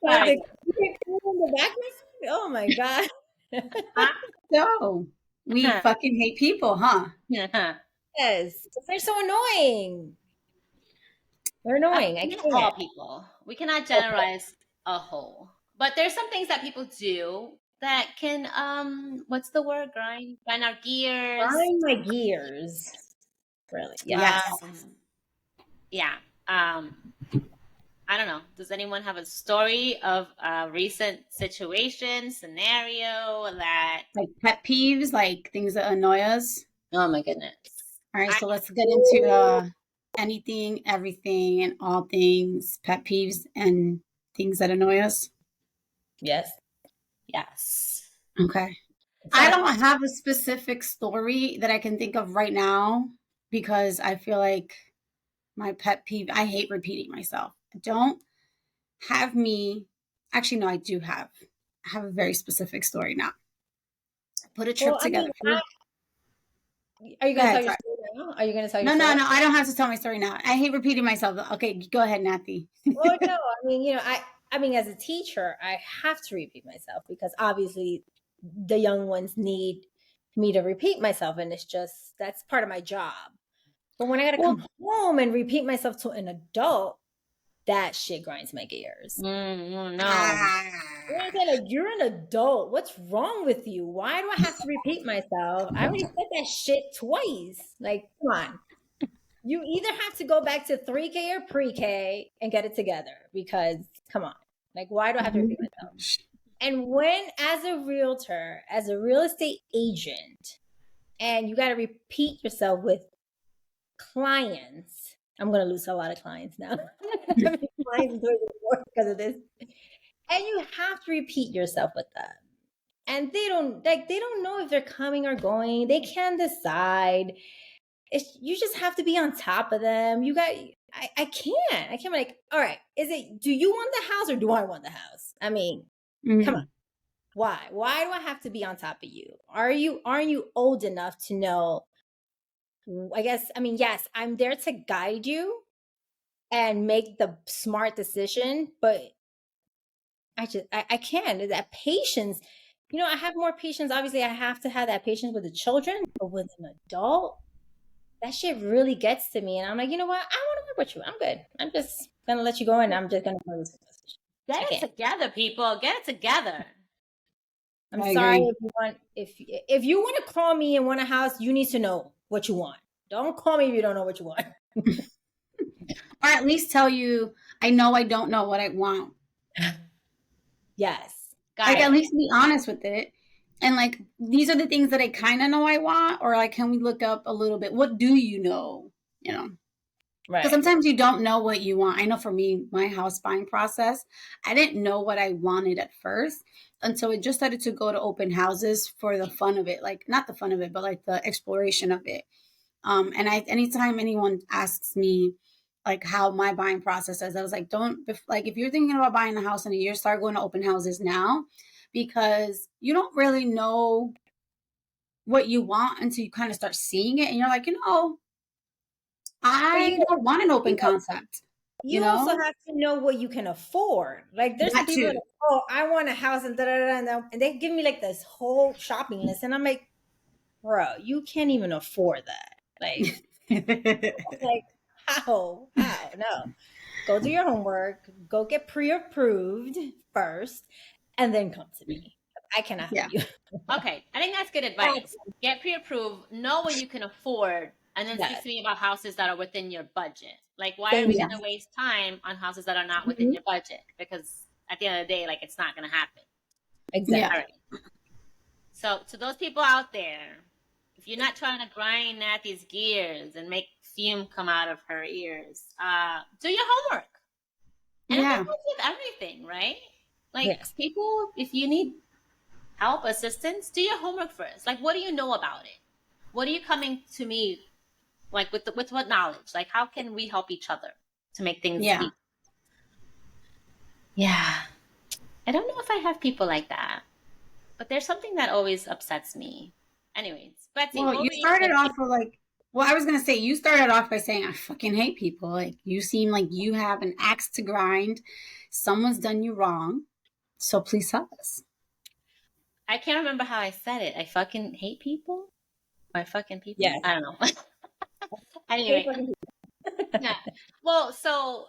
Like Right. the back, oh my God. So we fucking hate people, huh? Yes, they're so annoying. They're annoying. I Not all can't. people. We cannot generalize a whole. But there's some things that people do that can what's the word? Grind our gears. Grind my gears. Really? Yes. Yes. Yeah. I don't know. Does anyone have a story of a recent situation, scenario that Like pet peeves, like things that annoy us. oh my goodness. All right, I so let's get into anything, everything, and all things, pet peeves, and things that annoy us. Yes. yes. Okay. I don't have a specific story that I can think of right now because I feel like my pet peeve, I hate repeating myself. Don't have me, actually, no, I do have. I have a very specific story now. Put a trip Well, I together. mean, are you Go going to tell ahead, your sorry. story now? Are you going to tell your No, no, story? no, I don't have to tell my story now. I hate repeating myself. Okay, go ahead, Nathy. Well, no, I mean, I mean, as a teacher, I have to repeat myself because obviously the young ones need me to repeat myself, and it's just that's part of my job. But when I got to Well, come home and repeat myself to an adult, that shit grinds my gears. No. Like, you're an adult. What's wrong with you? Why do I have to repeat myself? I already said that shit twice. Like, come on. You either have to go back to 3K or pre-K and get it together because, come on. Like, why do I have to repeat myself? And when, as a realtor, as a real estate agent, and you got to repeat yourself with clients, I'm going to lose a lot of clients now. Clients because of this. And you have to repeat yourself with them. And they don't know if they're coming or going. They can't decide. You just have to be on top of them. I can't be like, all right, do you want the house or do I want the house? I mean, come on. Why do I have to be on top of you? Aren't you old enough to know? I guess, I mean, yes, I'm there to guide you and make the smart decision, but I can't. That patience, I have more patience. Obviously, I have to have that patience with the children, but with an adult, that shit really gets to me. And I'm like, you know what? I want to work with you. I'm good. I'm just gonna let you go, and I'm just gonna go this position. Get it together, people. Get it together. I'm sorry if you want to call me and want a house, you need to know what you want. Don't call me if you don't know what you want. Or at least tell you, I know I don't know what I want. Yes. Like, at least be honest with it. And like, these are the things that I kind of know I want, or like, can we look up a little bit? What do you know? Right. Because sometimes you don't know what you want. I know for me, my house buying process, I didn't know what I wanted at first. And so it just started to go to open houses for the fun of it. Like, not the fun of it, but like the exploration of it. And anytime anyone asks me like how my buying process is, I was like, if you're thinking about buying a house in a year, start going to open houses now, because you don't really know what you want until you kind of start seeing it. And you're like, I don't want an open concept. You also have to know what you can afford. Like, there's some people that, I want a house and and they give me like this whole shopping list, and I'm like, bro, you can't even afford that. Like, like how? No. Go do your homework. Go get pre-approved first, and then come to me. I cannot help you. Okay, I think that's good advice. Get pre-approved, know what you can afford, and then speak to me about houses that are within your budget. Like, why are we going to waste time on houses that are not within your budget? Because at the end of the day, like, it's not going to happen. Exactly. All right. So to those people out there, if you're not trying to grind Nathy's gears and make fume come out of her ears, do your homework. And I think that's with everything, right? Like, people, if you need help, assistance, do your homework first. Like, what do you know about it? What are you coming to me, like, with what knowledge? Like, how can we help each other to make things easy? Yeah. I don't know if I have people like that, but there's something that always upsets me. Anyways, Betsy. Well, you started off with like, Well, I was going to say, you started off by saying, I fucking hate people. Like, you seem like you have an axe to grind. Someone's done you wrong. So please tell us. I can't remember how I said it. I fucking hate people? Or I fucking people? Yes. I don't know. Anyway. Yeah. Well, so,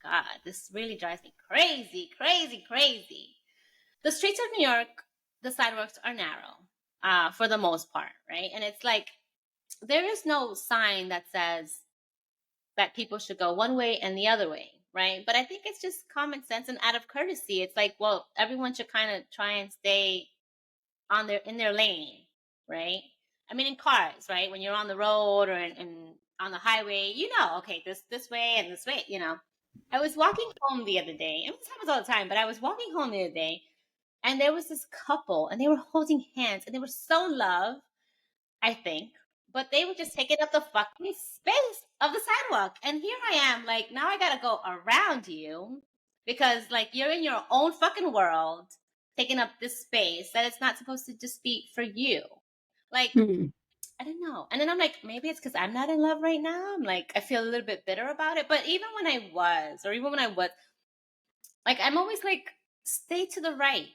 God, this really drives me crazy, crazy, crazy. The streets of New York, the sidewalks are narrow, for the most part, right? And it's like, there is no sign that says that people should go one way and the other way, right? But I think it's just common sense and out of courtesy. It's like, well, everyone should kind of try and stay in their lane, right? I mean, in cars, right? When you're on the road or on the highway, okay, this way and this way, I was walking home the other day, and this happens all the time, but I was walking home the other day, and there was this couple, and they were holding hands, and they were so in love, I think, but they were just taking up the fucking space of the sidewalk. And here I am, like, now I gotta go around you because, like, you're in your own fucking world, taking up this space that it's not supposed to just be for you. Like, I don't know. And then I'm like, maybe it's because I'm not in love right now. I'm like, I feel a little bit bitter about it. But even when I was, like, I'm always like, stay to the right,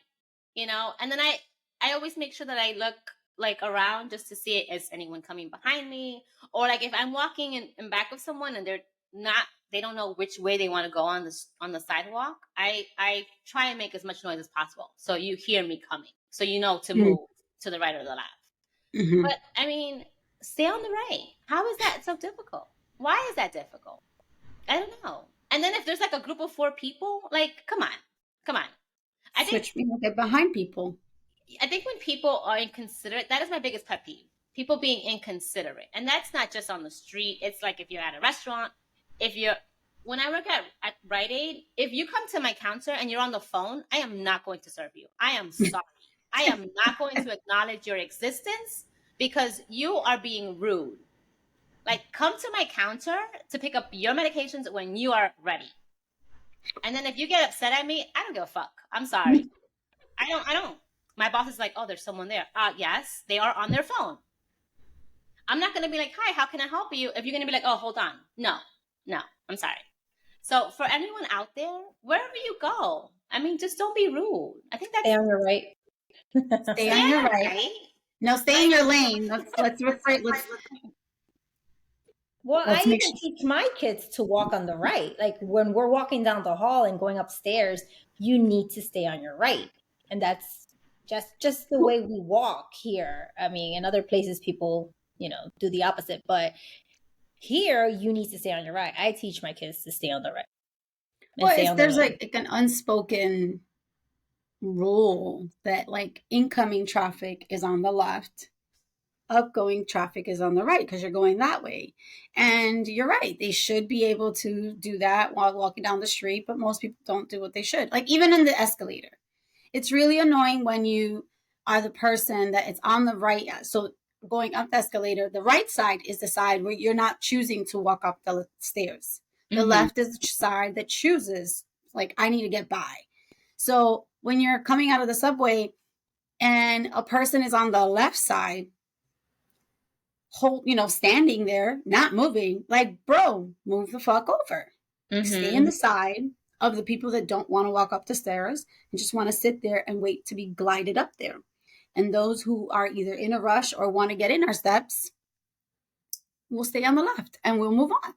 and then I always make sure that I look like around just to see is anyone coming behind me, or like if I'm walking in back of someone and they don't know which way they want to go on the sidewalk, I try and make as much noise as possible so you hear me coming, so to move to the right or the left. But I mean, stay on the right. How is that so difficult? Why is that difficult? I don't know. And then if there's like a group of 4 people, like, come on. Switch me, get behind people. I think when people are inconsiderate, that is my biggest pet peeve. People being inconsiderate. And that's not just on the street. It's like if you're at a restaurant, when I work at Rite Aid, if you come to my counter and you're on the phone, I am not going to serve you. I am sorry. I am not going to acknowledge your existence because you are being rude. Like, come to my counter to pick up your medications when you are ready. And then if you get upset at me, I don't give a fuck. I'm sorry. I don't. My boss is like, oh, there's someone there. Yes, they are on their phone. I'm not going to be like, hi, how can I help you? If you're going to be like, oh, hold on. No, I'm sorry. So for anyone out there, wherever you go, I mean, just don't be rude. I think that's... Stay on your right. Stay on your right. No, stay in your lane. Let's Well, I even teach my kids to walk on the right. Like when we're walking down the hall and going upstairs, you need to stay on your right. And that's just the way we walk here. I mean, in other places, people, do the opposite. But here, you need to stay on your right. I teach my kids to stay on the right. Well, there's like an unspoken rule that like incoming traffic is on the left, outgoing traffic is on the right because you're going that way. And you're right, they should be able to do that while walking down the street, but most people don't do what they should. Like even in the escalator, it's really annoying when you are the person that it's on the right. So going up the escalator, the right side is the side where you're not choosing to walk up the stairs. The left is the side that chooses, like, I need to get by. So when you're coming out of the subway and a person is on the left side, standing there, not moving, like, bro, move the fuck over. Stay in the side of the people that don't want to walk up the stairs and just want to sit there and wait to be glided up there. And those who are either in a rush or want to get in our steps will stay on the left and we'll move on.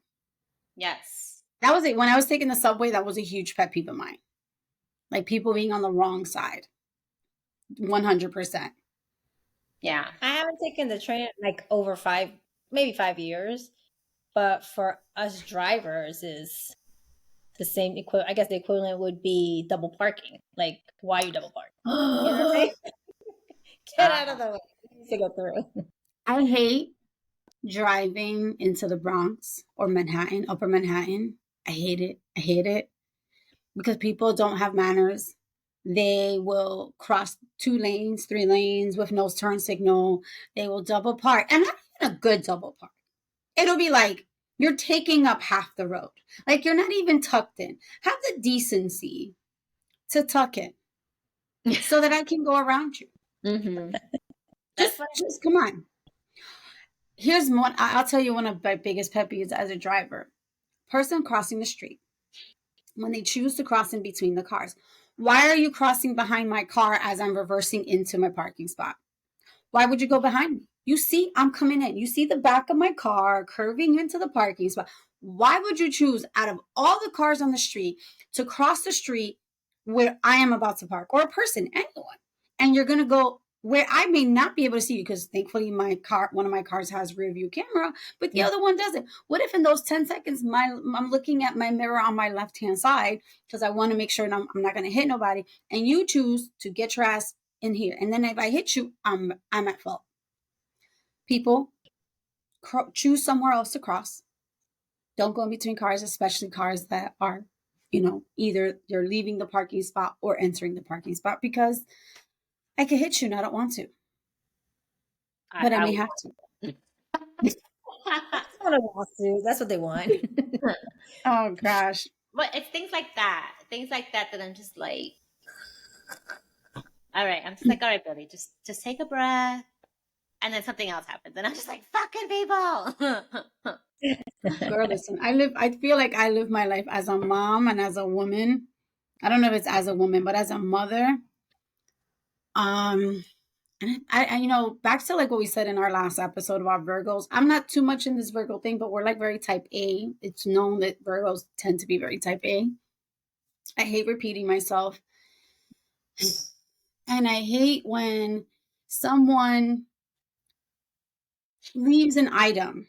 Yes. That was it. When I was taking the subway, that was a huge pet peeve of mine. Like people being on the wrong side. 100%. Yeah. I haven't taken the train like over maybe 5 years. But for us drivers is the same I guess the equivalent would be double parking. Like, why are you double parking? You know what I'm saying? Get out of the way. To go through. I hate driving into the Bronx or Manhattan, Upper Manhattan. I hate it because people don't have manners. They will cross 2 lanes, 3 lanes with no turn signal. They will double park, and not even a good double park. It'll be like you're taking up half the road. Like you're not even tucked in. Have the decency to tuck in so that I can go around you. Just come on. Here's one. I'll tell you one of my biggest pet peeves as a driver. Person crossing the street when they choose to cross in between the cars. Why are you crossing behind my car as I'm reversing into my parking spot? Why would you go behind me? You see, I'm coming in. You see the back of my car curving into the parking spot. Why would you choose out of all the cars on the street to cross the street where I am about to park, or a person, anyone? And you're going to go where I may not be able to see you, because thankfully one of my cars has rear view camera, but the other one doesn't. What if in those 10 seconds, I'm looking at my mirror on my left-hand side because I want to make sure I'm not going to hit nobody, and you choose to get your ass in here, and then if I hit you, I'm at fault. People, choose somewhere else to cross. Don't go in between cars, especially cars that are, either you're leaving the parking spot or entering the parking spot, because I can hit you and I don't want to, but I may have to. That's what a lawsuit. That's what they want. Oh gosh. But it's things like that that I'm just like, all right. I'm just like, all right, Billy, just take a breath, and then something else happens, and I'm just like, fucking people. Girl, listen, I feel like I live my life as a mom and as a woman. I don't know if it's as a woman, but as a mother. And back to like what we said in our last episode about Virgos. I'm not too much in this Virgo thing, but we're like very type A. It's known that Virgos tend to be very type A. I hate repeating myself. And I hate when someone leaves an item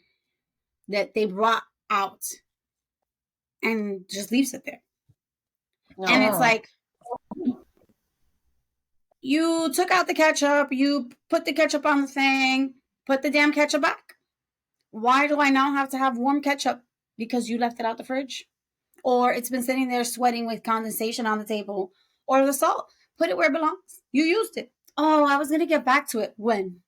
that they brought out and just leaves it there. No. And it's like, you took out the ketchup, you put the ketchup on the thing, put the damn ketchup back. Why do I now have to have warm ketchup? Because you left it out the fridge? Or it's been sitting there sweating with condensation on the table? Or the salt? Put it where it belongs. You used it. Oh, I was going to get back to it. When?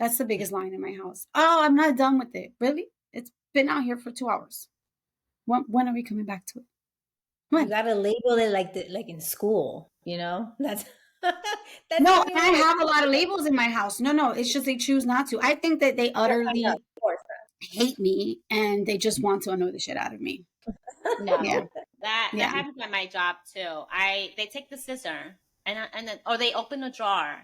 That's the biggest line in my house. Oh, I'm not done with it. Really? It's been out here for 2 hours. When are we coming back to it? When? You got to label it like in school, That's no, and I have a lot of labels in my house. No, it's just they choose not to. I think that they utterly hate me and they just want to annoy the shit out of me. No, yeah. That happens at my job too. They take the scissor and then, or they open a drawer,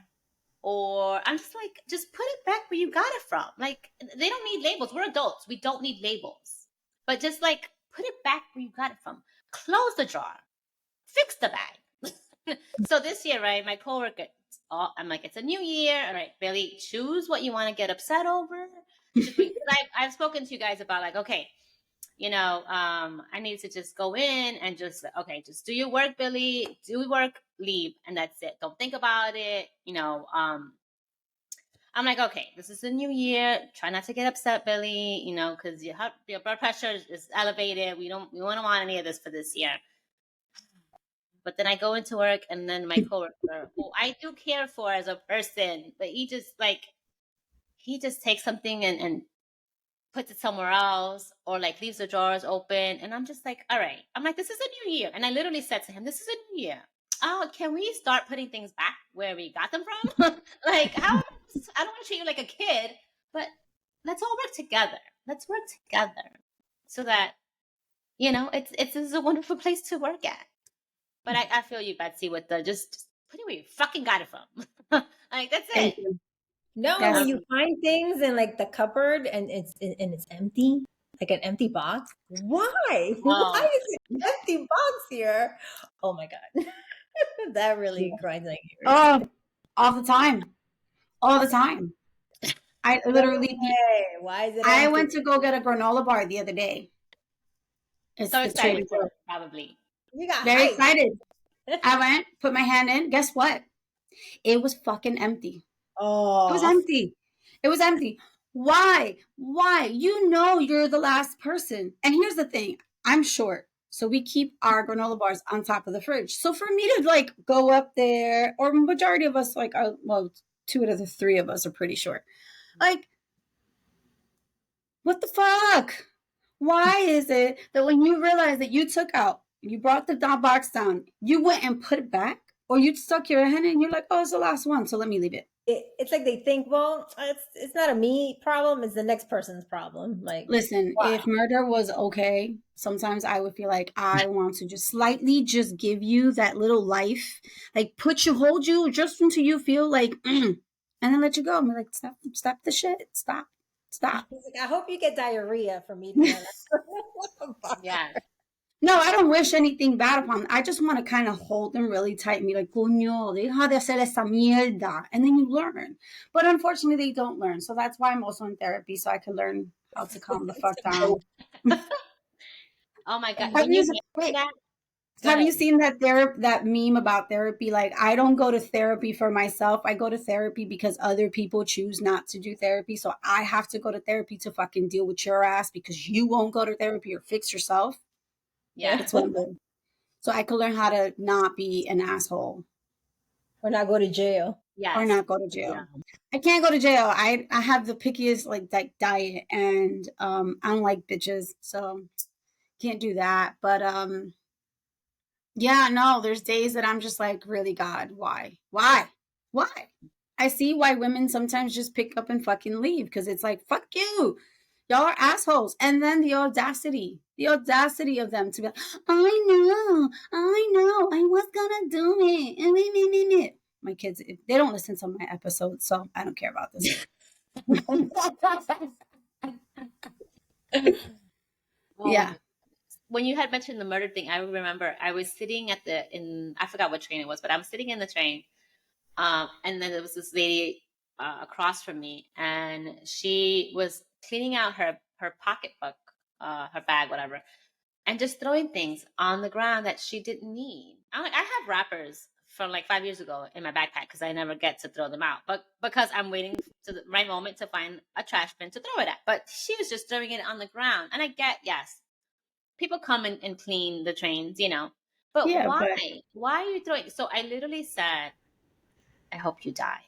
or I'm just like, just put it back where you got it from. Like, they don't need labels. We're adults. We don't need labels. But just like, put it back where you got it from. Close the drawer. Fix the bag. So this year, right, my coworker, I'm like, it's a new year. All right, Billy, choose what you want to get upset over. I've spoken to you guys about like, okay, I need to just go in and just do your work, Billy. Do your work, leave, and that's it. Don't think about it. I'm like, okay, this is a new year. Try not to get upset, Billy. Because your blood pressure is elevated. We don't want any of this for this year. But then I go into work, and then my coworker, who I do care for as a person, but he just takes something and puts it somewhere else, or like leaves the drawers open. And I'm just like, all right. I'm like, this is a new year. And I literally said to him, this is a new year. Oh, can we start putting things back where we got them from? Like, I don't want to treat you like a kid, but let's all work together. Let's work together so that, it's a wonderful place to work at. But I feel you, Betsy, with the just put it where you fucking got it from. Like, that's it. No, when you find things in like the cupboard and it's empty, like an empty box. Why? Why is it an empty box here? Oh my God. That really grinds my gears. Oh, all the time. All the time. I literally why is it I went to go get a granola bar the other day. It's so excited for it, probably. You got very excited. I went, put my hand in. Guess what? It was fucking empty. Oh. It was empty. It was empty. Why? You're the last person. And here's the thing. I'm short. So we keep our granola bars on top of the fridge. So for me to like go up there, or majority of us, like, two out of the three of us are pretty short. Like, what the fuck? Why is it that when you realize that you brought the box down, you went and put it back, or you stuck your hand in and you're like, oh, it's the last one, so let me leave it. it's like they think, well, it's not a me problem, it's the next person's problem. Like, Listen, why? if murder was okay, sometimes I would feel like I want to just slightly just give you that little life, like hold you just until you feel like, and then let you go. I'm like, stop the shit, stop. He's like, I hope you get diarrhea from eating that. Yeah. No, I don't wish anything bad upon them. I just want to kind of hold them really tight and be like, coño, deja de hacer esa mierda. And then you learn. But unfortunately, they don't learn. So that's why I'm also in therapy, so I can learn how to calm the fuck down. Oh my God. Have When you, you mentioned wait, that, go have ahead. you seen that meme about therapy? Like, I don't go to therapy for myself. I go to therapy because other people choose not to do therapy. So I have to go to therapy to fucking deal with your ass because you won't go to therapy or fix yourself. Yeah. That's what I'm doing. So I can learn how to not be an asshole Or not go to jail. or Yes. not go to Yeah. jail. I can't go to jail. I have the pickiest like diet, and I don't like bitches, so can't do that. But yeah, no, there's days that I'm just like, really, God, why? I see why women sometimes just pick up and fucking leave because it's like, fuck you. Y'all are assholes. And then the audacity of them to be like, I know, I was gonna do it. My kids, they don't listen to my episodes, so I don't care about this. Oh, Yeah. when you had mentioned the murder thing, I remember I was sitting I forgot what train it was, but I was sitting in the train. And then there was this lady across from me, and she was cleaning out her pocketbook, her bag, whatever, and just throwing things on the ground that she didn't need. I have wrappers from like 5 years ago in my backpack because I never get to throw them out, but because I'm waiting to the right moment to find a trash bin to throw it at. But she was just throwing it on the ground, and I get, yes, people come and clean the trains, but Yeah, why? but Why are you throwing? So I literally said, I hope you die.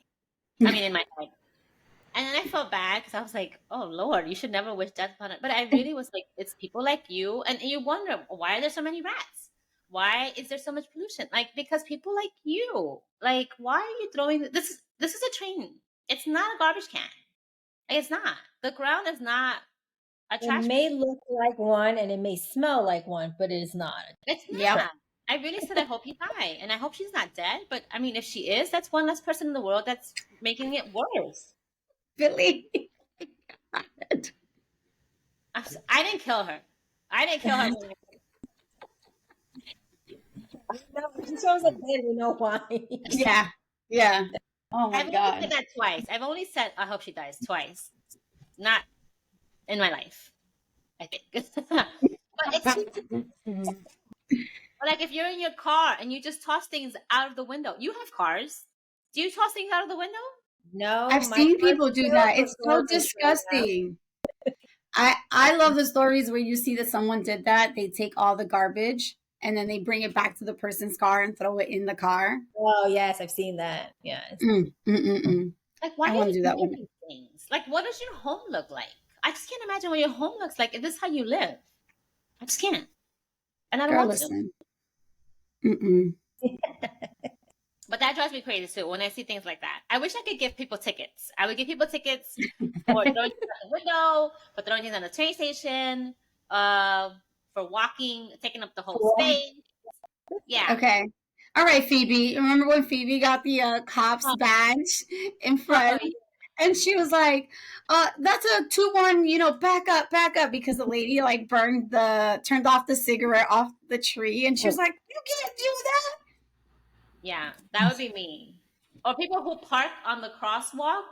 I mean, in my head. And then I felt bad because I was like, oh, Lord, you should never wish death upon it. But I really was like, it's people like you. And you wonder, why are there so many rats? Why is there so much pollution? Like, because people like you. Like, why are you throwing this is a train. It's not a garbage can. Like, it's not. The ground is not a It trash may bin. look like one and it may smell like one, but it is not. It's yep. not. I really said I hope you die. And I hope she's not dead. But I mean, if she is, that's one less person in the world that's making it worse. Billy. I didn't kill her. I didn't kill her. No, she shows up dead, we know why. Yeah. Yeah. Oh my I've only said God. that twice. I've only said I hope she dies twice. Not in my life, I think. But it's like if you're in your car and you just toss things out of the window. You have cars. Do you toss things out of the window? No, I've my seen car's people do filled that. with It's so garbage right now. disgusting. I love the stories where you see that someone did that. They take all the garbage and then they bring it back to the person's car and throw it in the car. Oh yes, I've seen that. Yes. Like, why I are want you to do that doing one. these things? Like, what does your home look like? I just can't imagine what your home looks like. If this is how you live, I just can't, and I don't Girl, want to. listen. Mm-mm. But that drives me crazy too when I see things like that. I wish I could give people tickets. I would give people tickets for throwing things out the window, for throwing things on the train station, uh, for walking, taking up the whole Cool. space. Yeah. Okay. All right, Phoebe. Remember when Phoebe got the cop's Oh, badge in oh, front? And she was like, that's a 2-1, back up, because the lady like turned off the cigarette off the tree. And she was like, you can't do that. yeah, that would be me. Or people who park on the crosswalk,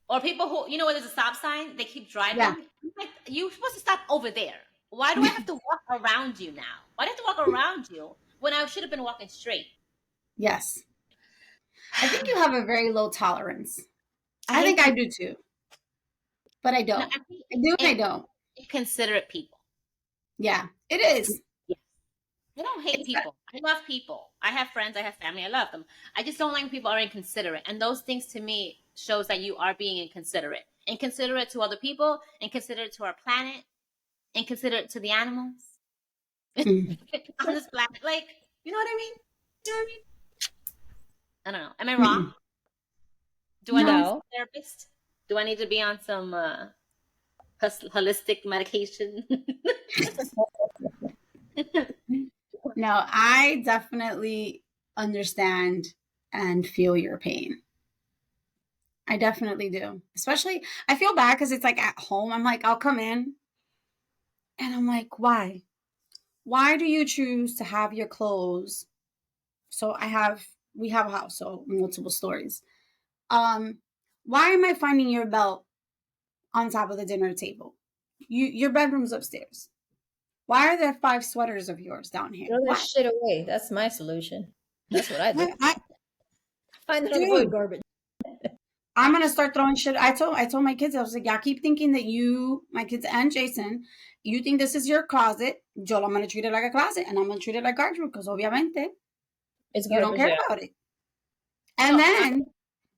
or people who, where there's a stop sign, they keep Yeah. driving. Like, you're supposed to stop over there. Why do I have to walk around you now? Why do I have to walk around you when I should have been walking straight? Yes. I think you have a very low tolerance. I I hate think I people. do too, but I No, don't. I hate I do and I in- don't. inconsiderate people. Yeah, it is. Yes. I don't hate It's people. I love people. I have friends. I have family. I love them. I just don't like when people are inconsiderate. And those things to me shows that you are being inconsiderate. Inconsiderate to other people, inconsiderate to our planet, inconsiderate to the animals mm, on this planet. Like, you know what I mean? You know what I mean? I don't know. Am I wrong? mm. Do I need to see No. a therapist? Do I need to be on some holistic medication? No, I definitely understand and feel your pain. I definitely do. Especially, I feel bad because it's like at home. I'm like, I'll come in and I'm like, why? Why do you choose to have your clothes? So we have a house, so multiple stories. Um, why am I finding your belt on top of the dinner table? Your bedroom's upstairs. Why are there 5 sweaters of yours down here? Throw that Why? shit away. That's my solution. That's what I do. I Find it on the floor dude, garbage. I'm gonna start throwing shit. I told my kids, I was like, y'all keep thinking that my kids and Jason, you think this is your closet. Yo, I'm gonna treat it like a closet and I'm gonna treat it like garbage because obviamente It's you don't garbage, care yeah. about it. So And then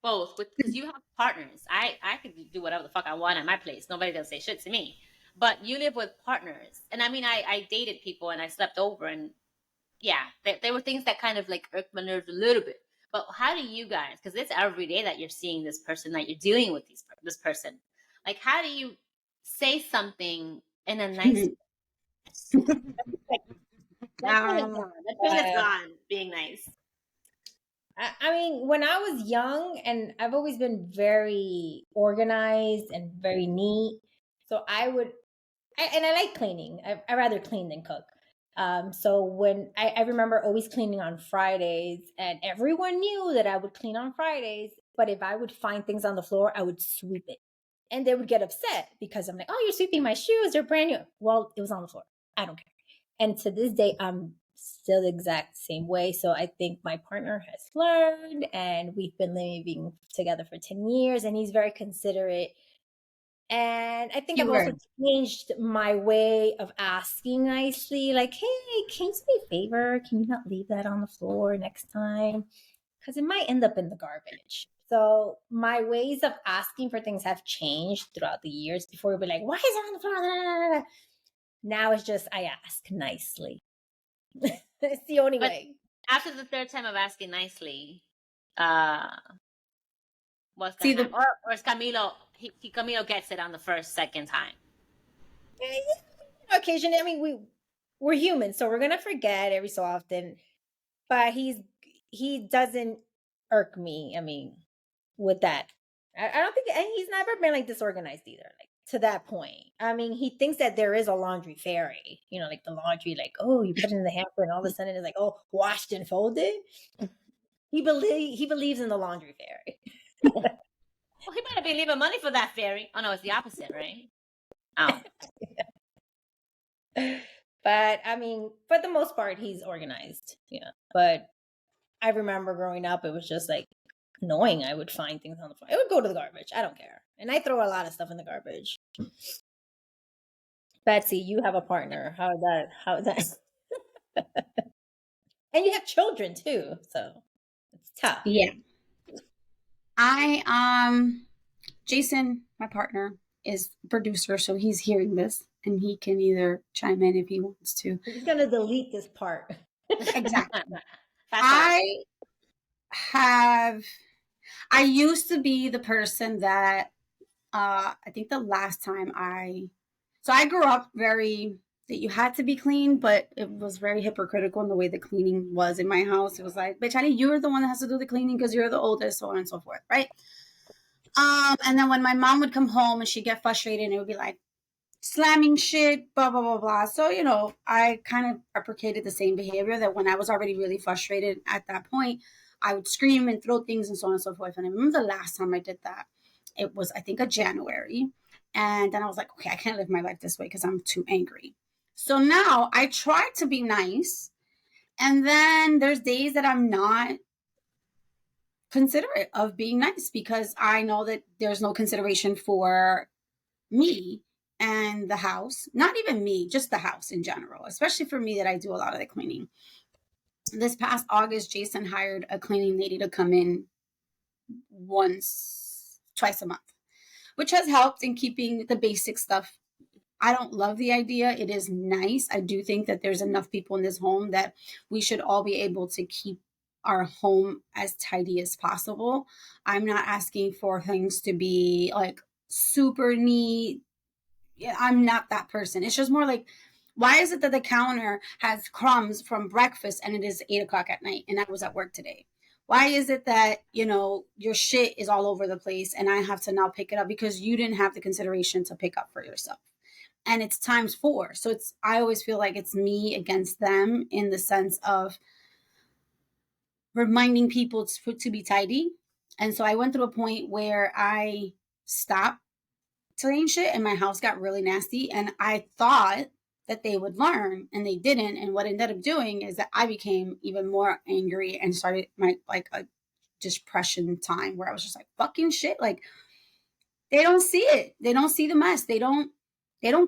both, because you have partners. I could do whatever the fuck I want at my place. Nobody does say shit to me. But you live with partners, and I mean, I dated people and I slept over, and yeah, there were things that kind of like irked my nerves a little bit. But how do you guys? Because it's every day that you're seeing this person, that you're dealing with this person. Like, how do you say something in a nice? That train is gone. That train is gone. Being nice. I mean, when I was young, and I've always been very organized and very neat, so and I like cleaning. I rather clean than cook. So when I remember always cleaning on Fridays, and everyone knew that I would clean on Fridays. But if I would find things on the floor, I would sweep it, and they would get upset because I'm like, "Oh, you're sweeping my shoes? They're brand new." Well, it was on the floor. I don't care. And to this day, I'm still the exact same way. So I think my partner has learned, and we've been living together for 10 years, and he's very considerate. And I think I've also keyword. changed my way of asking nicely, like, hey, can you do me a favor? Can you not leave that on the floor next time? Because it might end up in the garbage. So my ways of asking for things have changed throughout the years. Before we'd be like, why is it on the floor? Now it's just I ask nicely. It's the only But way. after the third time of asking nicely, uh, what's gonna See happen? the Or is Camilo? Camilo gets it on the first, second time. Occasionally, I mean, we're human, so we're gonna forget every so often. But he doesn't irk me. I mean, with that, I don't think, and he's never been like disorganized either. Like to that point, I mean, he thinks that there is a laundry fairy. You know, like the laundry, like oh, you put it in the hamper, and all of a sudden it's like oh, washed and folded. He believes in the laundry fairy. Well, he better be leaving money for that fairy. Oh no, it's the opposite, right? Oh, But I mean, for the most part, he's organized. Yeah. But I remember growing up, it was just like annoying. I would find things on the floor. It would go to the garbage. I don't care. And I throw a lot of stuff in the garbage. Betsy, you have a partner. How is that? And you have children too. So it's tough. yeah. I Jason, my partner, is producer, so he's hearing this and he can either chime in if he wants to. He's gonna delete this part. Exactly. fast forward. I have I used to be the person that I think the last time I grew up very that you had to be clean, but it was very hypocritical in the way the cleaning was in my house. It was like, bitch, honey, you're the one that has to do the cleaning because you're the oldest, so on and so forth, right? And then when my mom would come home and she'd get frustrated and it would be like slamming shit, blah blah blah blah. So, I kind of replicated the same behavior that when I was already really frustrated at that point, I would scream and throw things and so on and so forth. And I remember the last time I did that, it was I think a January. And then I was like, okay, I can't live my life this way because I'm too angry. So now I try to be nice. And then there's days that I'm not considerate of being nice because I know that there's no consideration for me and the house. Not even me, just the house in general, especially for me that I do a lot of the cleaning. This past August, Jason hired a cleaning lady to come in twice a month, which has helped in keeping the basic stuff. I don't love the idea. It is nice. I do think that there's enough people in this home that we should all be able to keep our home as tidy as possible. I'm not asking for things to be like super neat. Yeah, I'm not that person. It's just more like, why is it that the counter has crumbs from breakfast and it is 8 o'clock at night and I was at work today? Why is it that, your shit is all over the place and I have to now pick it up because you didn't have the consideration to pick up for yourself? And it's times 4. So I always feel like it's me against them in the sense of reminding people to be tidy. And so I went through a point where I stopped saying shit and my house got really nasty. And I thought that they would learn and they didn't. And what I ended up doing is that I became even more angry and started my like a depression time where I was just like, fucking shit. Like, they don't see it. They don't see the mess. They don't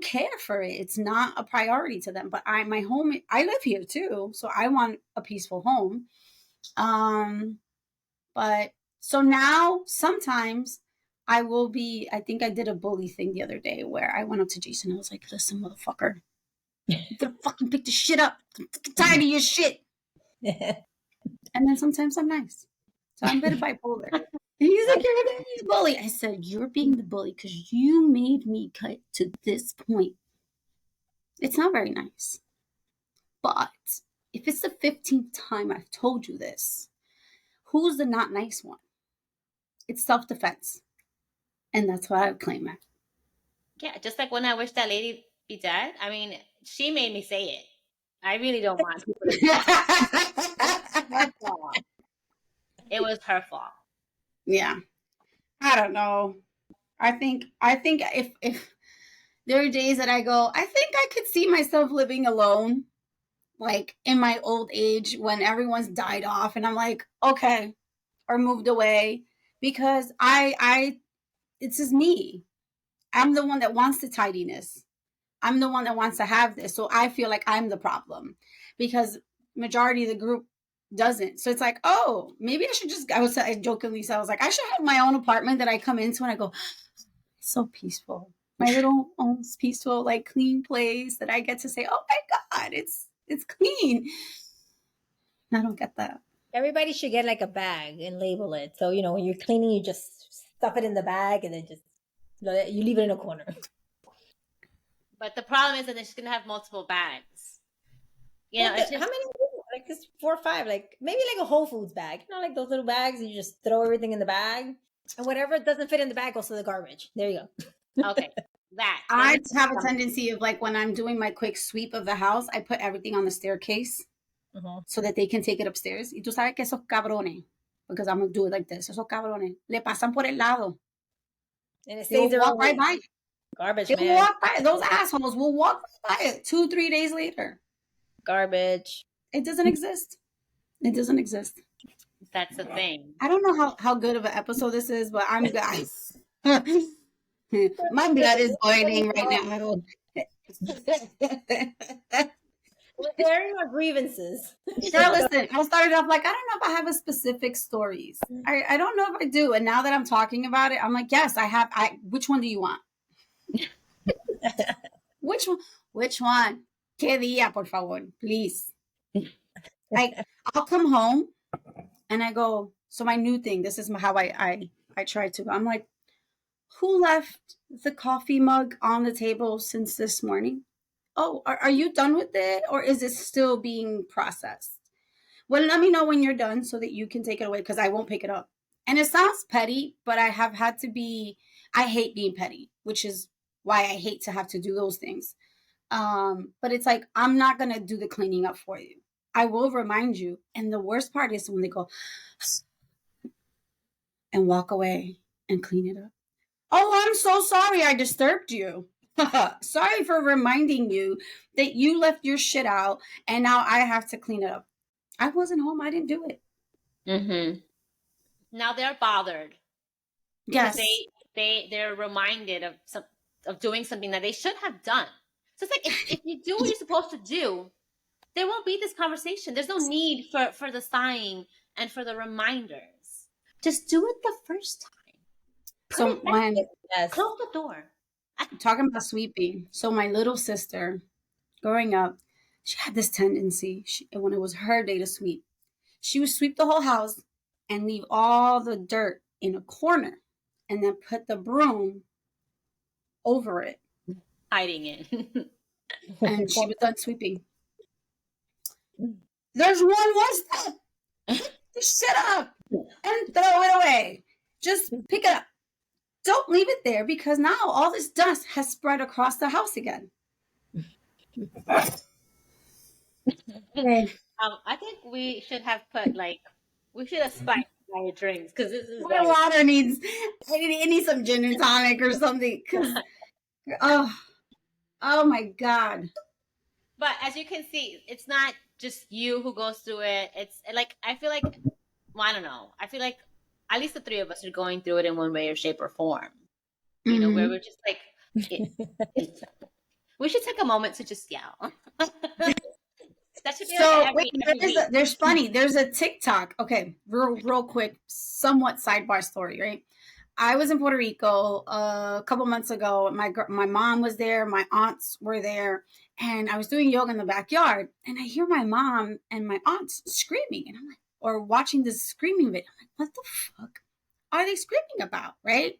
care for it. It's not a priority to them. But my home, I live here too. So I want a peaceful home. But so now sometimes I think I did a bully thing the other day where I went up to Jason and I was like, listen, motherfucker, you gotta fucking pick the shit up. I'm tired of your shit. And then sometimes I'm nice. So I'm a bit bipolar. And he's like, you're being the bully. I said, you're being the bully because you made me cut to this point. It's not very nice. But if it's the 15th time I've told you this, who's the not nice one? It's self-defense. And that's what I would claim it. Yeah, just like when I wish that lady be dead. I mean, she made me say it. I really don't want people to her fault. It was her fault. Yeah. I don't know. I think if there are days that I go, I think I could see myself living alone, like in my old age when everyone's died off and I'm like, okay, or moved away because it's just me. I'm the one that wants the tidiness. I'm the one that wants to have this. So I feel like I'm the problem because majority of the group doesn't. So it's like, oh, maybe I should just, I jokingly said, I was like, I should have my own apartment that I come into and I go, it's so peaceful. My little almost peaceful, like clean place that I get to say, oh my God, it's clean. I don't get that. Everybody should get like a bag and label it. So, when you're cleaning, you just stuff it in the bag and then just you leave it in a corner. But the problem is that she's going to have multiple bags. How many? Like this 4 or 5, like maybe like a Whole Foods bag. Like those little bags, and you just throw everything in the bag. And whatever doesn't fit in the bag goes to the garbage. There you go. Okay. That. I have a tendency of like when I'm doing my quick sweep of the house, I put everything on the staircase so that they can take it upstairs. Y tú sabes que esos cabrones, because I'm going to do it like this, esos cabrones, le pasan por el lado. And it stays there all right by. Garbage, they man. Walk by. Those assholes will walk by it 2-3 days later. Garbage. It doesn't exist. It doesn't exist. That's the thing. I don't know how good of an episode this is, but I'm guys. My blood is boiling right now. We're airing our grievances. Girl, listen, I started off like, I don't know if I have a specific stories. I don't know if I do. And now that I'm talking about it, I'm like, yes, I have. Which one do you want? Which one? ¿Qué día, por favor? Please. Like, I'll come home and I go, so my new thing, this is how I try to. I'm like, who left the coffee mug on the table since this morning? Oh, are you done with it? Or is it still being processed? Well, let me know when you're done so that you can take it away because I won't pick it up. And it sounds petty, but I have had to be, I hate being petty, which is why I hate to have to do those things. But it's like, I'm not going to do the cleaning up for you. I will remind you. And the worst part is when they go and walk away and clean it up. Oh, I'm so sorry I disturbed you. Sorry for reminding you that you left your shit out and now I have to clean it up. I wasn't home. I didn't do it. Mm-hmm. Now they're bothered. Yes. They're reminded of doing something that they should have done. So it's like if you do what you're supposed to do, there won't be this conversation. There's no need for the sighing and for the reminders. Just do it the first time. So when close the door. Talking about sweeping. So my little sister, growing up, she had this tendency. When it was her day to sweep, She would sweep the whole house and leave all the dirt in a corner and then put the broom over it. Hiding it. And she was done sweeping. There's one more step. Pick the shit up and throw it away. Just pick it up. Don't leave it there because now all this dust has spread across the house again. Okay. I think we should have put we should have spiked our drinks because this is My water needs. It needs some gin and tonic or something. Cause oh my god. But as you can see, it's not just you who goes through it. It's like I feel like, well, I don't know. I feel like at least the three of us are going through it in one way or shape or form. You know, where we're just like, we should take a moment to just yell. That should be so like there's funny. There's a TikTok. Okay, real quick, somewhat sidebar story, right? I was in Puerto Rico a couple months ago. My mom was there. My aunts were there. And I was doing yoga in the backyard. And I hear my mom and my aunts screaming. And I'm like, or watching this screaming video. I'm like, what the fuck are they screaming about, right?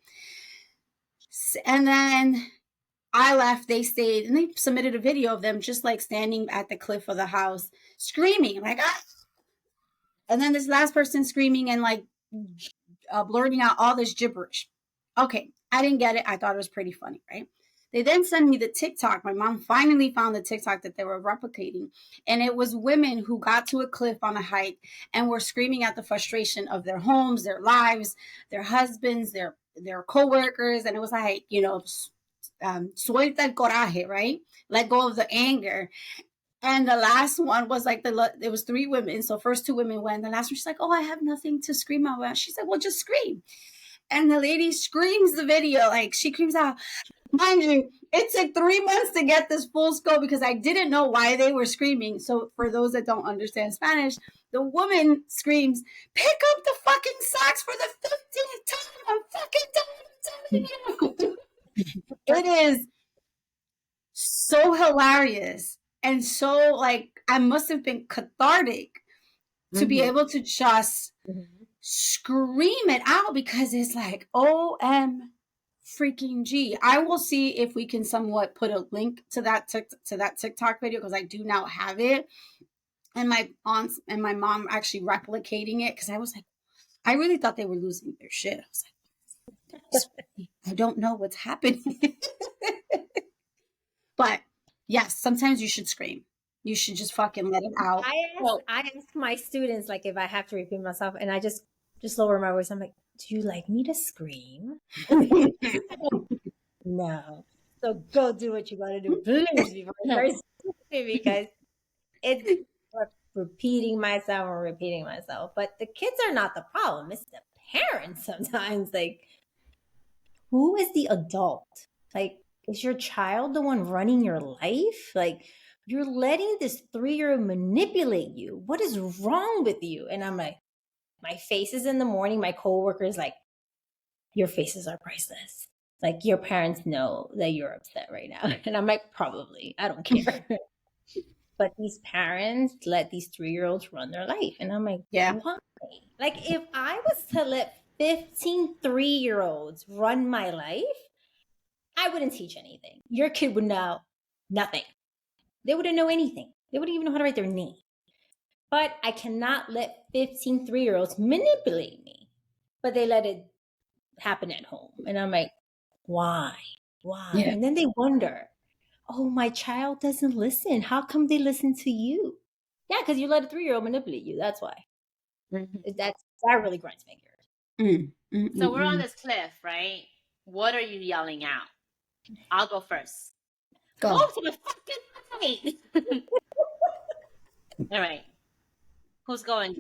And then I left, they stayed, and they submitted a video of them just like standing at the cliff of the house, screaming, like, ah! And then this last person screaming and like blurting out all this gibberish. Okay, I didn't get it. I thought it was pretty funny, right? They then sent me the TikTok. My mom finally found the TikTok that they were replicating. And it was women who got to a cliff on a hike and were screaming at the frustration of their homes, their lives, their husbands, their co-workers. And it was like, you know, suelta el coraje, right? Let go of the anger. And the last one was like, it was three women. So first two women went. The last one, she's like, oh, I have nothing to scream about. She said, well, just scream. And the lady screams the video. Like, she screams out. Mind you, it took 3 months to get this full scope because I didn't know why they were screaming. So for those that don't understand Spanish, the woman screams, pick up the fucking socks for the 15th time. I'm fucking telling you. It is so hilarious. And so, like, I must have been cathartic to be able to just scream it out because it's like, OM freaking G. I will see if we can somewhat put a link to that TikTok video because I do now have it. And my aunts and my mom actually replicating it because I was like, I really thought they were losing their shit. I was like, I don't know what's happening. But yes, sometimes you should scream. You should just fucking let it out. I ask my students, like, if I have to repeat myself, and I just lower my voice. I'm like, do you like me to scream? No. So go do what you gotta do, please, before I start screaming, because it's repeating myself. But the kids are not the problem. It's the parents sometimes. Like, who is the adult? Like, is your child the one running your life? Like, you're letting this 3-year-old manipulate you. What is wrong with you? And I'm like, my faces in the morning, my coworker is like, your faces are priceless. Like, your parents know that you're upset right now. And I'm like, probably. I don't care. But these parents let these 3-year-olds run their life. And I'm like, yeah. Why? Like, if I was to let 15 3-year-olds run my life, I wouldn't teach anything. Your kid would know nothing. They wouldn't know anything. They wouldn't even know how to write their name. But I cannot let 15 3-year-olds manipulate me. But they let it happen at home. And I'm like, why? Yeah. And then they wonder, oh, my child doesn't listen. How come they listen to you? Yeah, because you let a 3-year-old manipulate you. That's why. That really grinds my gears. So we're on this cliff, right? What are you yelling out? I'll go first. Go to the fucking right. All right. Who's going?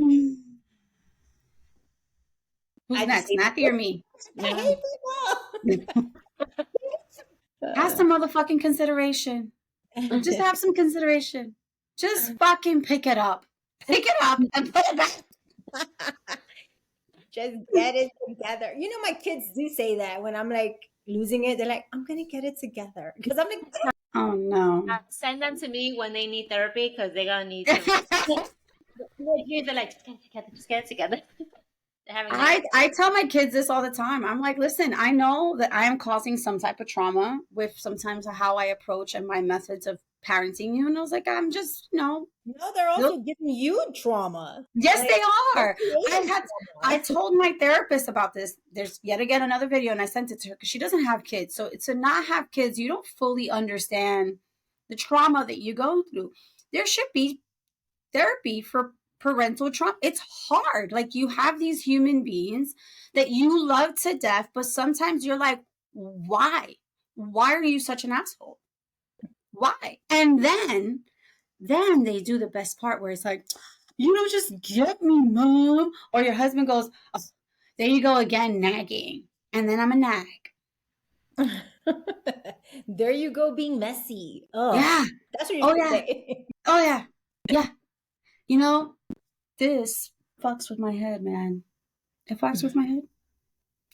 Who's next, Nathy or me? Have some motherfucking consideration. Just have some consideration. Just fucking pick it up. Pick it up and put it back. Just get it together. You know, my kids do say that when I'm like losing it. They're like, I'm going to get it together. Because I'm like, oh no. Send them to me when they need therapy because they're going to need therapy. They're like, just get it together. They're having I tell my kids this all the time. I'm like, listen, I know that I am causing some type of trauma with sometimes how I approach and my methods of parenting you. And I was like, I'm just, No, they're also giving you trauma. yes, Like, they are. creating I trauma. told my therapist about this. There's yet again another video, and I sent it to her because she doesn't have kids. So to not have kids, you don't fully understand the trauma that you go through. There should be therapy for parental trauma. It's hard. Like, you have these human beings that you love to death, but sometimes you're like, why? Why are you such an asshole? Why? And then they do the best part where it's like, you don't just get me, mom. Or your husband goes, oh, there you go again, nagging. And then I'm a nag. There you go, being messy. Oh, Yeah. that's what you Oh, should yeah. say. Oh, yeah. Yeah. This fucks with my head, man. It fucks with my head.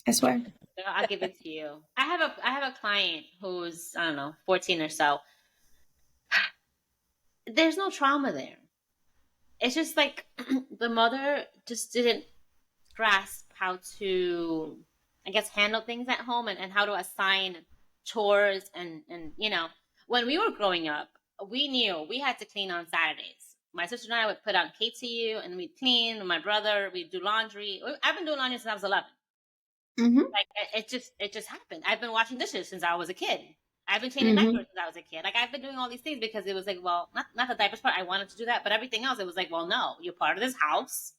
I swear. I'll give it to you. I have a client who's, I don't know, 14 or so. There's no trauma there. It's just like the mother just didn't grasp how to, I guess, handle things at home, and how to assign chores, and when we were growing up, we knew we had to clean on Saturdays. My sister and I would put on KTU and we'd clean. With my brother, we'd do laundry. I've been doing laundry since I was 11. Mm-hmm. Like, it just happened. I've been washing dishes since I was a kid. I've been changing diapers since I was a kid. Like, I've been doing all these things because it was like, well, not the diapers part. I wanted to do that, but everything else, it was like, well, no, you're part of this house.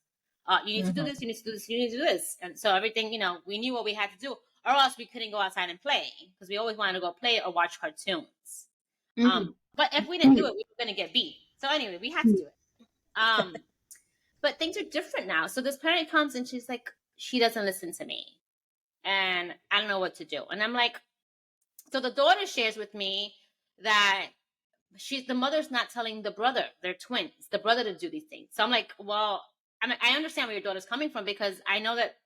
You need to do this. You need to do this. You need to do this. And so everything, we knew what we had to do, or else we couldn't go outside and play because we always wanted to go play or watch cartoons. But if we didn't do it, we were going to get beat. So anyway, we had to do it. But things are different now. So this parent comes and she's like, she doesn't listen to me, and I don't know what to do. And I'm like, so the daughter shares with me that the mother's not telling the brother, they're twins, the brother, to do these things. So I'm like, well, I understand where your daughter's coming from, because I know that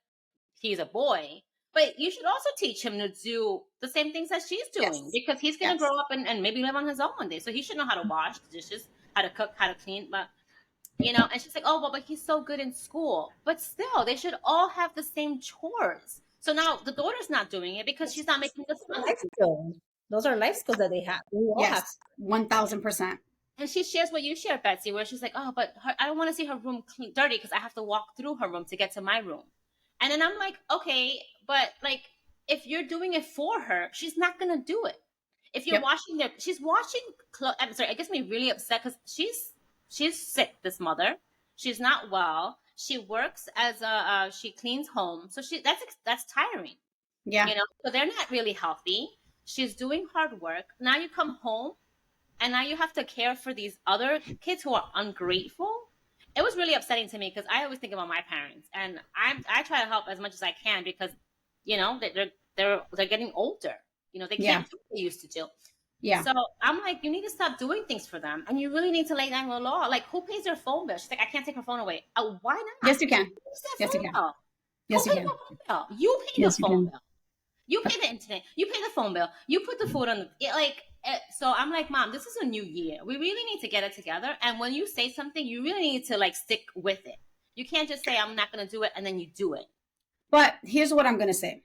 he's a boy, but you should also teach him to do the same things that she's doing, because he's going to grow up and maybe live on his own one day. So he should know how to wash dishes, how to cook, how to clean. But, and she's like, oh, well, but he's so good in school. But still, they should all have the same chores. So now the daughter's not doing it because she's not making the Life skills. Those are life skills that they have. We all have. 1000%. And she shares what you share, Betsy, where she's like, oh, but I don't want to see her room dirty because I have to walk through her room to get to my room. And then I'm like, okay, but like, if you're doing it for her, she's not going to do it. If you're washing she's washing clothes. I'm sorry, it gets me really upset because she's sick, this mother. She's not well. She works as she cleans home. So that's tiring. Yeah. So they're not really healthy. She's doing hard work. Now you come home and now you have to care for these other kids who are ungrateful. It was really upsetting to me because I always think about my parents, and I try to help as much as I can because, they're getting older. They can't do what they used to do. Yeah. So I'm like, you need to stop doing things for them, and you really need to lay down the law. Like, who pays their phone bill? She's like, I can't take her phone away. Why not? Yes, you can. Yes, you can. Yes, you can. You pay the phone bill. You pay the internet. You pay the phone bill. You put the food on so I'm like, Mom, this is a new year. We really need to get it together. And when you say something, you really need to stick with it. You can't just say, I'm not going to do it, and then you do it. But here's what I'm going to say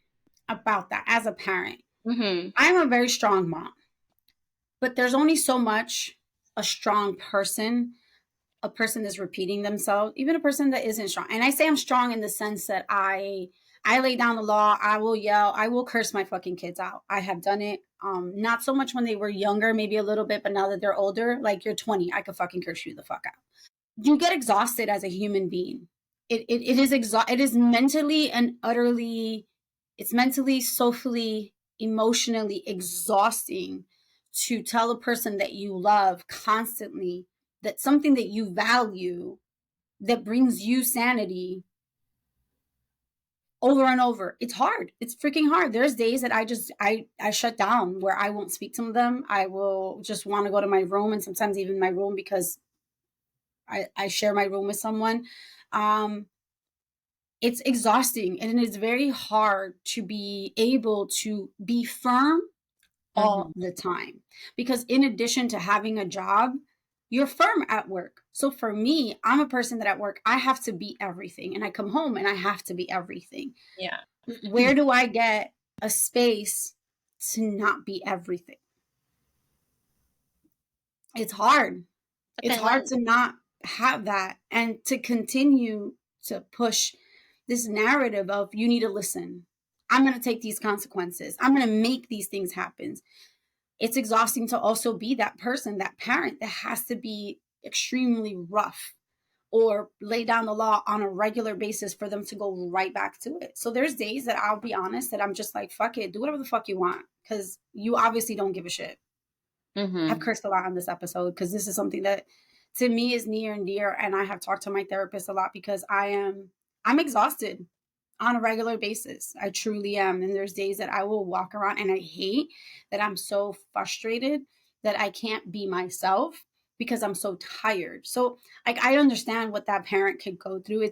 about that as a parent. Mm-hmm. I'm a very strong mom, but there's only so much a strong person, a person that's repeating themselves, even a person that isn't strong. And I say I'm strong in the sense that I lay down the law. I will yell. I will curse my fucking kids out. I have done it. Not so much when they were younger, maybe a little bit, but now that they're older, like, you're 20, I could fucking curse you the fuck out. You get exhausted as a human being. It is mentally and utterly, it's mentally, socially, emotionally exhausting to tell a person that you love constantly that something that you value that brings you sanity over and over. It's hard. It's freaking hard. There's days that I shut down, where I won't speak to them. I will just want to go to my room, and sometimes even my room, because I share my room with someone. It's exhausting, and it's very hard to be able to be firm all the time, because in addition to having a job, you're firm at work. So for me, I'm a person that at work, I have to be everything. And I come home and I have to be everything. Yeah. Where do I get a space to not be everything? It's hard. But It's then hard when to not have that and to continue to push this narrative of you need to listen. I'm going to take these consequences. I'm going to make these things happen. It's exhausting to also be that person, that parent that has to be extremely rough or lay down the law on a regular basis for them to go right back to it. So there's days that I'll be honest that I'm just like, fuck it, do whatever the fuck you want because you obviously don't give a shit. I've cursed a lot on this episode because this is something that to me is near and dear. And I have talked to my therapist a lot because I'm exhausted on a regular basis. I truly am. And there's days that I will walk around and I hate that I'm so frustrated that I can't be myself because I'm so tired. So like I understand what that parent could go through.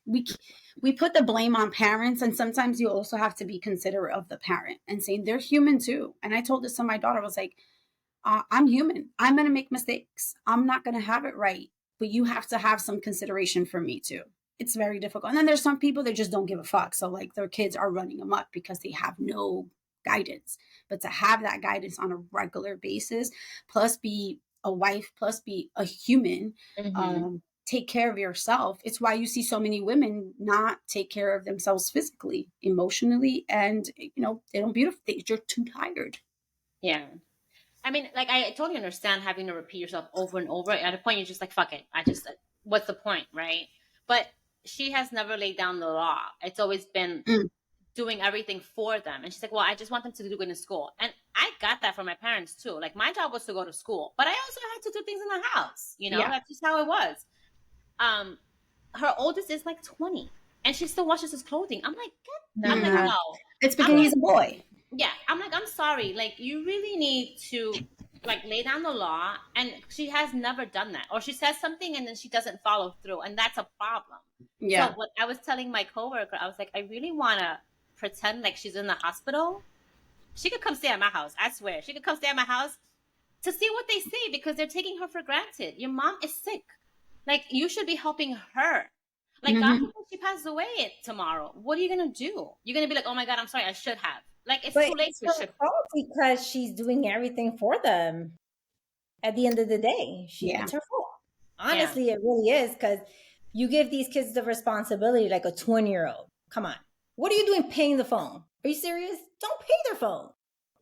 We put the blame on parents, and sometimes you also have to be considerate of the parent and saying they're human too. And I told this to my daughter, I was like, I'm human. I'm going to make mistakes. I'm not going to have it right, but you have to have some consideration for me too. It's very difficult. And then there's some people that just don't give a fuck. So like their kids are running amok because they have no guidance. But to have that guidance on a regular basis, plus be a wife, plus be a human, take care of yourself. It's why you see so many women not take care of themselves physically, emotionally, and they don't beautiful. You're too tired. Yeah. I mean, like, I totally understand having to repeat yourself over and over. At a point, you're just like, fuck it. What's the point, right? But she has never laid down the law. It's always been doing everything for them. And she's like, well, I just want them to do good in school. And I got that from my parents, too. Like, my job was to go to school, but I also had to do things in the house. Yeah. That's just how it was. Her oldest is like 20, and she still washes his clothing. I'm like, I'm like, no. It's because he's a boy. Yeah, I'm like, I'm sorry. Like, you really need to like lay down the law, and she has never done that. Or she says something and then she doesn't follow through, and that's a problem. Yeah. So what I was telling my coworker, I was like, I really want to pretend like she's in the hospital. She could come stay at my house. I swear, she could come stay at my house to see what they say because they're taking her for granted. Your mom is sick. Like, you should be helping her. Like, God forbid she passes away tomorrow. What are you gonna do? You're gonna be like, oh my God, I'm sorry, I should have. Like, it's too late for shit. Because she's doing everything for them. At the end of the day, it's her fault. Honestly, it really is, because you give these kids the responsibility like a 20-year-old. Come on. What are you doing paying the phone? Are you serious? Don't pay their phone.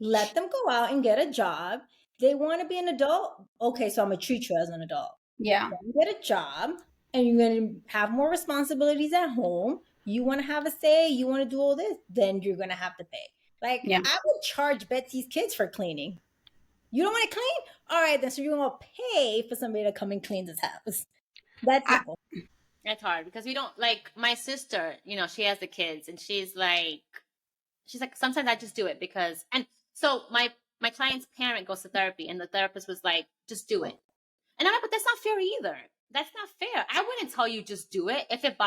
Let them go out and get a job. They want to be an adult. Okay, so I'm going to treat you as an adult. Yeah. Get a job, and you're going to have more responsibilities at home. You want to have a say. You want to do all this. Then you're going to have to pay. Like, I would charge Betsy's kids for cleaning. You don't want to clean? All right, then. So you're going to pay for somebody to come and clean this house. That's simple. It's hard because we don't, like, my sister, she has the kids, and she's like, sometimes I just do it because, and so my client's parent goes to therapy, and the therapist was like, just do it. And I'm like, but that's not fair either. That's not fair. I wouldn't tell you just do it. If it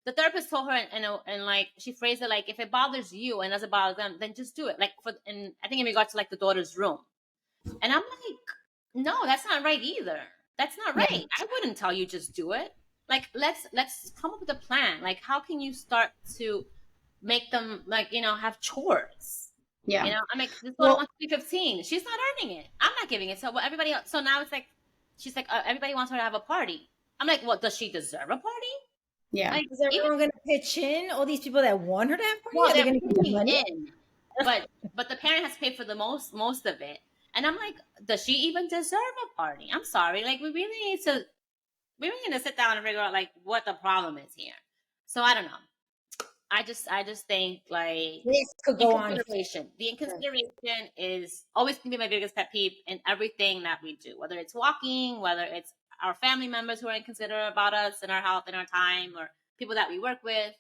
the therapist told her, and like, she phrased it like, if it bothers you and doesn't bother them, then just do it. Like, and I think in regards to like the daughter's room. And I'm like, no, that's not right either. That's not right. Yeah. I wouldn't tell you just do it. Like, let's come up with a plan. Like, how can you start to make them, like, have chores? Yeah. I'm like, this girl wants to be 15. She's not earning it. I'm not giving it. So everybody else. So now it's like, she's like, everybody wants her to have a party. I'm like, well, does she deserve a party? Yeah. Like, is everyone going to pitch in? All these people that want her to have a party? Well, they're going to pitch money in. But the parent has to pay for the most of it. And I'm like, does she even deserve a party? I'm sorry. Like, we really need to sit down and figure out like what the problem is here. So I don't know. I just think like this could go on. The inconsideration is always going to be my biggest pet peeve in everything that we do, whether it's walking, whether it's our family members who are inconsiderate about us and our health and our time, or people that we work with,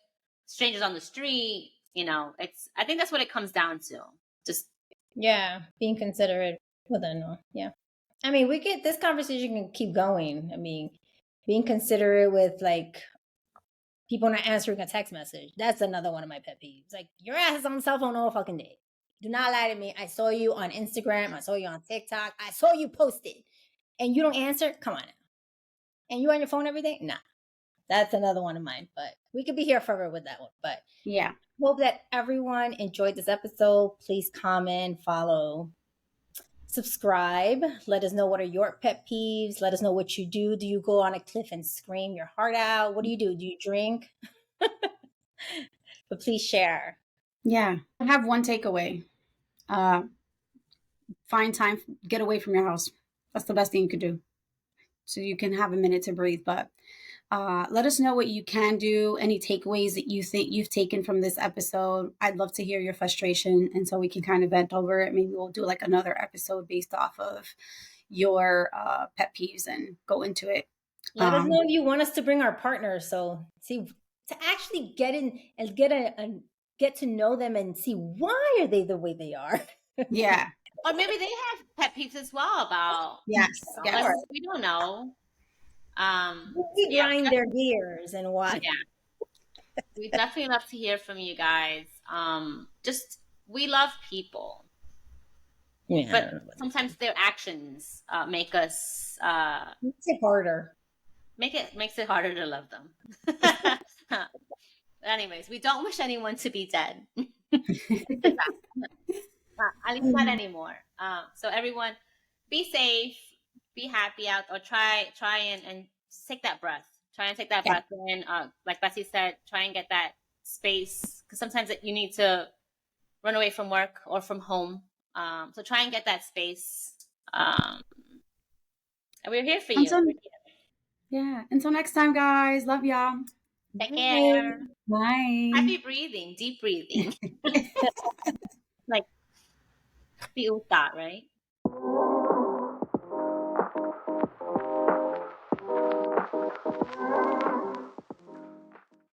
strangers on the street. I think that's what it comes down to. Just being considerate with a yeah. I mean, this conversation can keep going. I mean, being considerate with like people not answering a text message. That's another one of my pet peeves. Like, your ass is on the cell phone all fucking day. Do not lie to me. I saw you on Instagram. I saw you on TikTok. I saw you posted. and you don't answer, come on now. And you on your phone every day? Nah. That's another one of mine, but we could be here forever with that one. But Yeah. hope that everyone enjoyed this episode. Please comment, follow, subscribe. Let us know what are your pet peeves. Let us know what you do. Do you go on a cliff and scream your heart out? What do? Do you drink? But please share. Yeah. I have one takeaway. Find time, get away from your house. That's the best thing you could do. So you can have a minute to breathe. But let us know what you can do, any takeaways that you think you've taken from this episode. I'd love to hear your frustration. And so we can kind of vent over it. Maybe we'll do like another episode based off of your pet peeves and go into it. Let us know if you want us to bring our partners. So see, to actually get in and get to know them and see why are they the way they are. Yeah. Or maybe they have pet peeves as well about. Yes. Yes. Like, we don't know. We grind their gears and why. Yeah. We definitely love to hear from you guys. Just we love people. Yeah. But sometimes their actions make us makes it harder. Makes it harder to love them. Anyways, we don't wish anyone to be dead. At least not anymore. So everyone, be safe, be happy out, or try and take that breath. Try and take that breath in. Like Betsy said, try and get that space, because sometimes you need to run away from work or from home. So try and get that space. And we're here for you. Yeah. Until next time, guys. Love y'all. Take care. Bye. Happy breathing. Deep breathing. Like the uta, right?